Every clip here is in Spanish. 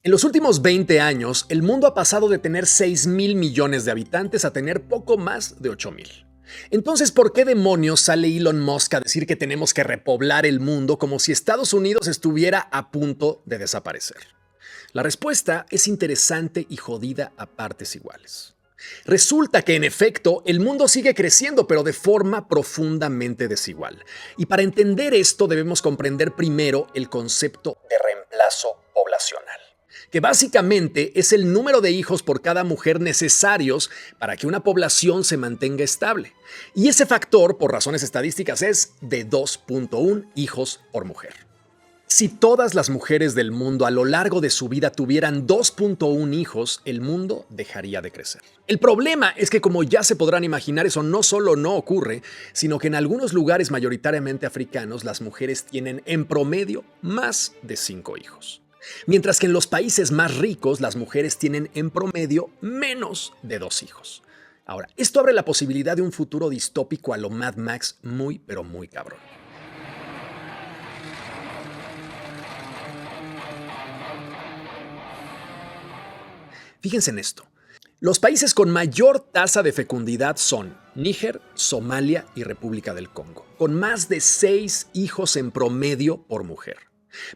En los últimos 20 años, el mundo ha pasado de tener 6.000 millones de habitantes a tener poco más de 8.000. Entonces, ¿por qué demonios sale Elon Musk a decir que tenemos que repoblar el mundo como si Estados Unidos estuviera a punto de desaparecer? La respuesta es interesante y jodida a partes iguales. Resulta que, en efecto, el mundo sigue creciendo, pero de forma profundamente desigual. Y para entender esto debemos comprender primero el concepto de reemplazo poblacional, que básicamente es el número de hijos por cada mujer necesarios para que una población se mantenga estable. Y ese factor, por razones estadísticas, es de 2.1 hijos por mujer. Si todas las mujeres del mundo a lo largo de su vida tuvieran 2.1 hijos, el mundo dejaría de crecer. El problema es que, como ya se podrán imaginar, eso no solo no ocurre, sino que en algunos lugares mayoritariamente africanos las mujeres tienen en promedio más de 5 hijos. Mientras que en los países más ricos las mujeres tienen en promedio menos de 2 hijos. Ahora, esto abre la posibilidad de un futuro distópico a lo Mad Max muy, pero muy cabrón. Fíjense en esto. Los países con mayor tasa de fecundidad son Níger, Somalia y República del Congo, con más de 6 hijos en promedio por mujer.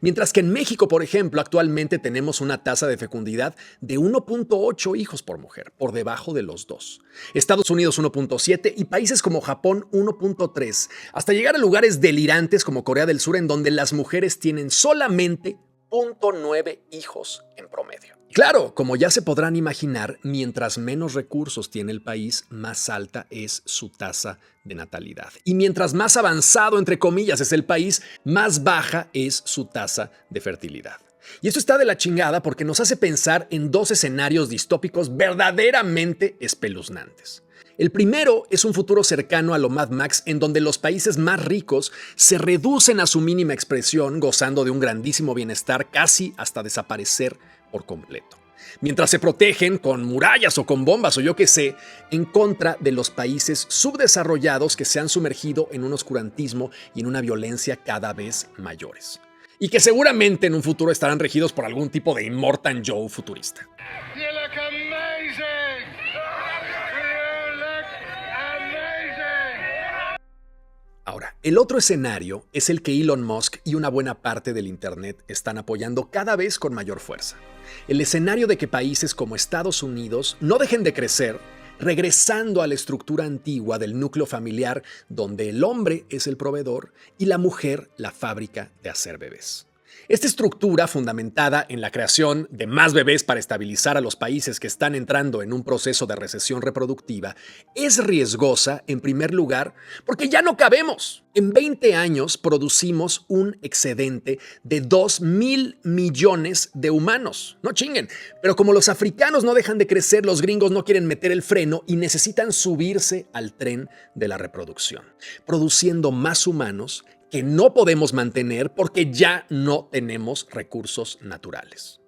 Mientras que en México, por ejemplo, actualmente tenemos una tasa de fecundidad de 1.8 hijos por mujer, por debajo de los 2. Estados Unidos 1.7 y países como Japón 1.3, hasta llegar a lugares delirantes como Corea del Sur, en donde las mujeres tienen solamente 0.9 hijos en promedio. Claro, como ya se podrán imaginar, mientras menos recursos tiene el país, más alta es su tasa de natalidad. Y mientras más avanzado, entre comillas, es el país, más baja es su tasa de fertilidad. Y esto está de la chingada porque nos hace pensar en dos escenarios distópicos verdaderamente espeluznantes. El primero es un futuro cercano a lo Mad Max, en donde los países más ricos se reducen a su mínima expresión, gozando de un grandísimo bienestar casi hasta desaparecer por completo. Mientras se protegen con murallas o con bombas o yo qué sé, en contra de los países subdesarrollados que se han sumergido en un oscurantismo y en una violencia cada vez mayores. Y que seguramente en un futuro estarán regidos por algún tipo de Immortan Joe futurista. You look amazing! You look amazing! Ahora, el otro escenario es el que Elon Musk y una buena parte del Internet están apoyando cada vez con mayor fuerza. El escenario de que países como Estados Unidos no dejen de crecer, regresando a la estructura antigua del núcleo familiar donde el hombre es el proveedor y la mujer la fábrica de hacer bebés. Esta estructura, fundamentada en la creación de más bebés para estabilizar a los países que están entrando en un proceso de recesión reproductiva, es riesgosa, en primer lugar, porque ya no cabemos. En 20 años producimos un excedente de 2.000 millones de humanos. No chinguen. Pero como los africanos no dejan de crecer, los gringos no quieren meter el freno y necesitan subirse al tren de la reproducción, produciendo más humanos que no podemos mantener porque ya no tenemos recursos naturales.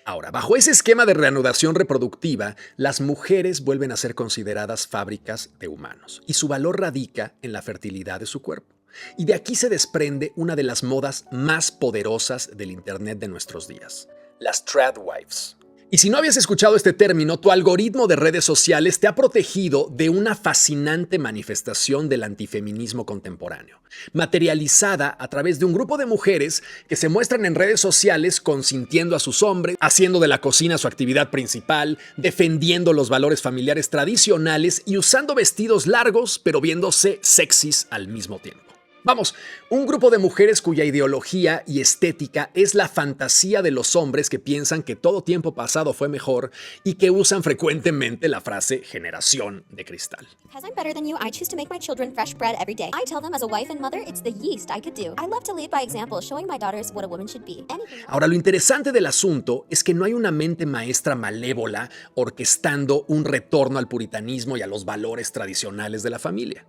Ahora, bajo ese esquema de reanudación reproductiva, las mujeres vuelven a ser consideradas fábricas de humanos y su valor radica en la fertilidad de su cuerpo. Y de aquí se desprende una de las modas más poderosas del Internet de nuestros días, las tradwives. Y si no habías escuchado este término, tu algoritmo de redes sociales te ha protegido de una fascinante manifestación del antifeminismo contemporáneo, materializada a través de un grupo de mujeres que se muestran en redes sociales consintiendo a sus hombres, haciendo de la cocina su actividad principal, defendiendo los valores familiares tradicionales y usando vestidos largos, pero viéndose sexys al mismo tiempo. Vamos, un grupo de mujeres cuya ideología y estética es la fantasía de los hombres que piensan que todo tiempo pasado fue mejor y que usan frecuentemente la frase generación de cristal. Because I'm better than you, I choose to make my children fresh bread every day. I tell them as a wife and mother, it's the yeast I could do. I love to lead by example, showing my daughters what a woman should be. Ahora, lo interesante del asunto es que no hay una mente maestra malévola orquestando un retorno al puritanismo y a los valores tradicionales de la familia.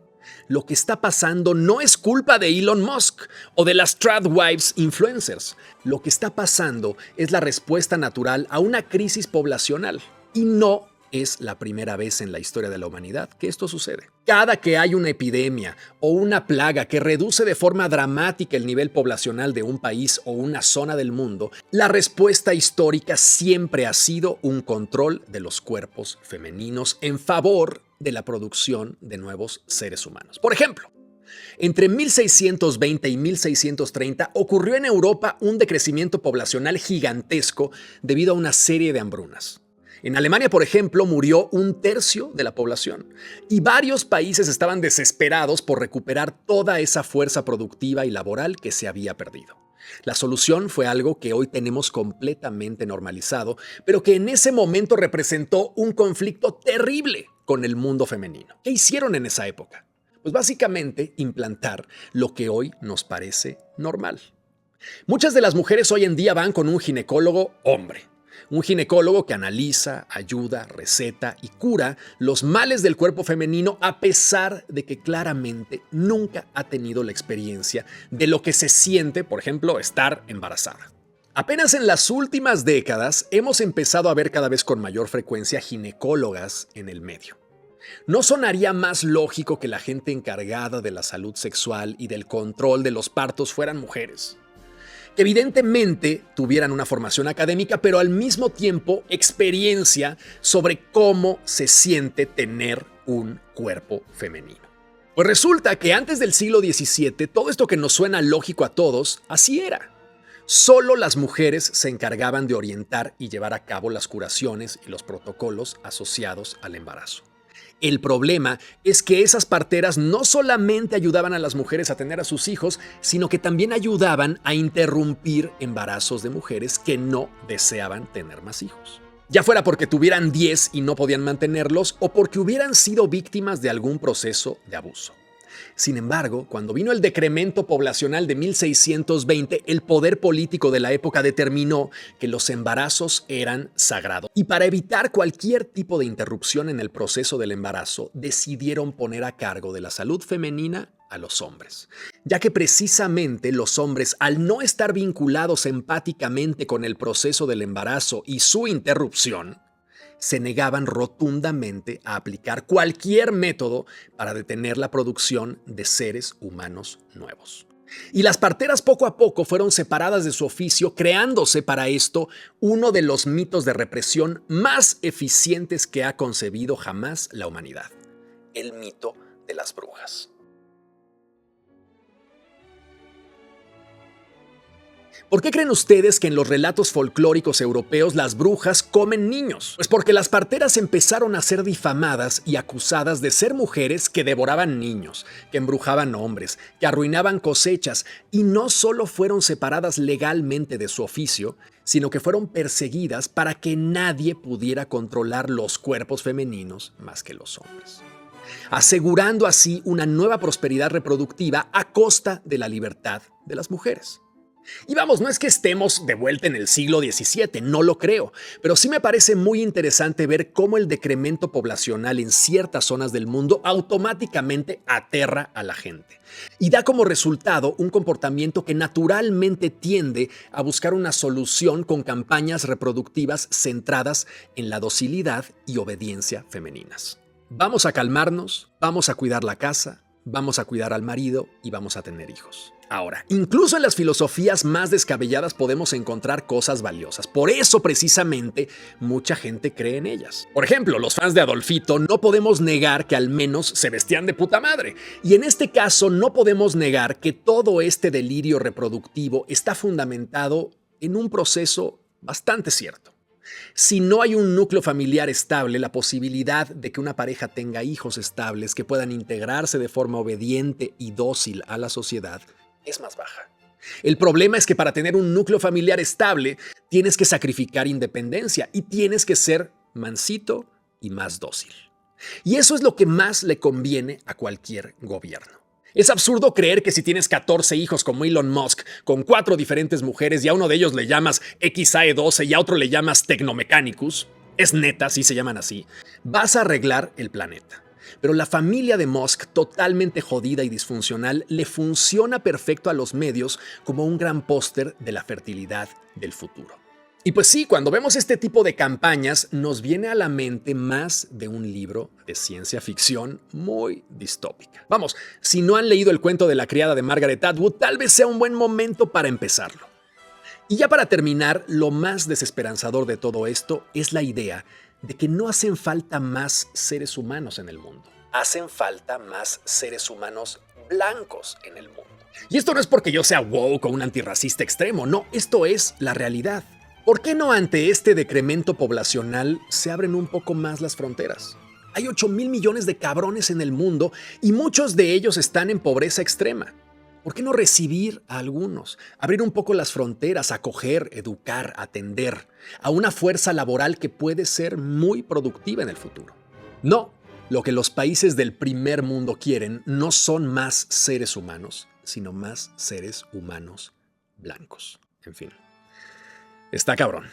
Lo que está pasando no es culpa de Elon Musk o de las tradwives influencers. Lo que está pasando es la respuesta natural a una crisis poblacional y no Es la primera vez en la historia de la humanidad que esto sucede. Cada que hay una epidemia o una plaga que reduce de forma dramática el nivel poblacional de un país o una zona del mundo, la respuesta histórica siempre ha sido un control de los cuerpos femeninos en favor de la producción de nuevos seres humanos. Por ejemplo, entre 1620 y 1630 ocurrió en Europa un decrecimiento poblacional gigantesco debido a una serie de hambrunas. En Alemania, por ejemplo, murió un tercio de la población y varios países estaban desesperados por recuperar toda esa fuerza productiva y laboral que se había perdido. La solución fue algo que hoy tenemos completamente normalizado, pero que en ese momento representó un conflicto terrible con el mundo femenino. ¿Qué hicieron en esa época? Pues básicamente implantar lo que hoy nos parece normal. Muchas de las mujeres hoy en día van con un ginecólogo hombre. Un ginecólogo que analiza, ayuda, receta y cura los males del cuerpo femenino a pesar de que claramente nunca ha tenido la experiencia de lo que se siente, por ejemplo, estar embarazada. Apenas en las últimas décadas hemos empezado a ver cada vez con mayor frecuencia ginecólogas en el medio. ¿No sonaría más lógico que la gente encargada de la salud sexual y del control de los partos fueran mujeres? Que evidentemente tuvieran una formación académica, pero al mismo tiempo experiencia sobre cómo se siente tener un cuerpo femenino. Pues resulta que antes del siglo XVII, todo esto que nos suena lógico a todos, así era. Solo las mujeres se encargaban de orientar y llevar a cabo las curaciones y los protocolos asociados al embarazo. El problema es que esas parteras no solamente ayudaban a las mujeres a tener a sus hijos, sino que también ayudaban a interrumpir embarazos de mujeres que no deseaban tener más hijos. Ya fuera porque tuvieran 10 y no podían mantenerlos o porque hubieran sido víctimas de algún proceso de abuso. Sin embargo, cuando vino el decremento poblacional de 1620, el poder político de la época determinó que los embarazos eran sagrados. Y para evitar cualquier tipo de interrupción en el proceso del embarazo, decidieron poner a cargo de la salud femenina a los hombres, ya que precisamente los hombres, al no estar vinculados empáticamente con el proceso del embarazo y su interrupción, se negaban rotundamente a aplicar cualquier método para detener la producción de seres humanos nuevos. Y las parteras poco a poco fueron separadas de su oficio, creándose para esto uno de los mitos de represión más eficientes que ha concebido jamás la humanidad: el mito de las brujas. ¿Por qué creen ustedes que en los relatos folclóricos europeos las brujas comen niños? Pues porque las parteras empezaron a ser difamadas y acusadas de ser mujeres que devoraban niños, que embrujaban hombres, que arruinaban cosechas, y no solo fueron separadas legalmente de su oficio, sino que fueron perseguidas para que nadie pudiera controlar los cuerpos femeninos más que los hombres, asegurando así una nueva prosperidad reproductiva a costa de la libertad de las mujeres. Y vamos, no es que estemos de vuelta en el siglo XVII, no lo creo, pero sí me parece muy interesante ver cómo el decremento poblacional en ciertas zonas del mundo automáticamente aterra a la gente y da como resultado un comportamiento que naturalmente tiende a buscar una solución con campañas reproductivas centradas en la docilidad y obediencia femeninas. Vamos a calmarnos, vamos a cuidar la casa, vamos a cuidar al marido y vamos a tener hijos. Ahora, incluso en las filosofías más descabelladas podemos encontrar cosas valiosas. Por eso, precisamente, mucha gente cree en ellas. Por ejemplo, los fans de Adolfito no podemos negar que al menos se vestían de puta madre. Y en este caso, no podemos negar que todo este delirio reproductivo está fundamentado en un proceso bastante cierto. Si no hay un núcleo familiar estable, la posibilidad de que una pareja tenga hijos estables que puedan integrarse de forma obediente y dócil a la sociedad es más baja. El problema es que para tener un núcleo familiar estable tienes que sacrificar independencia y tienes que ser mansito y más dócil. Y eso es lo que más le conviene a cualquier gobierno. Es absurdo creer que si tienes 14 hijos como Elon Musk, con 4 diferentes mujeres y a uno de ellos le llamas XAE12 y a otro le llamas Technomechanicus, es neta, sí se llaman así, vas a arreglar el planeta. Pero la familia de Musk, totalmente jodida y disfuncional, le funciona perfecto a los medios como un gran póster de la fertilidad del futuro. Y pues sí, cuando vemos este tipo de campañas, nos viene a la mente más de un libro de ciencia ficción muy distópica. Vamos, si no han leído el cuento de la criada de Margaret Atwood, tal vez sea un buen momento para empezarlo. Y ya para terminar, lo más desesperanzador de todo esto es la idea de que no hacen falta más seres humanos en el mundo. Hacen falta más seres humanos blancos en el mundo. Y esto no es porque yo sea woke o un antirracista extremo, no, esto es la realidad. ¿Por qué no ante este decremento poblacional se abren un poco más las fronteras? Hay 8,000 millones de cabrones en el mundo y muchos de ellos están en pobreza extrema. ¿Por qué no recibir a algunos? Abrir un poco las fronteras, acoger, educar, atender a una fuerza laboral que puede ser muy productiva en el futuro. No, lo que los países del primer mundo quieren no son más seres humanos, sino más seres humanos blancos. En fin. Está cabrón.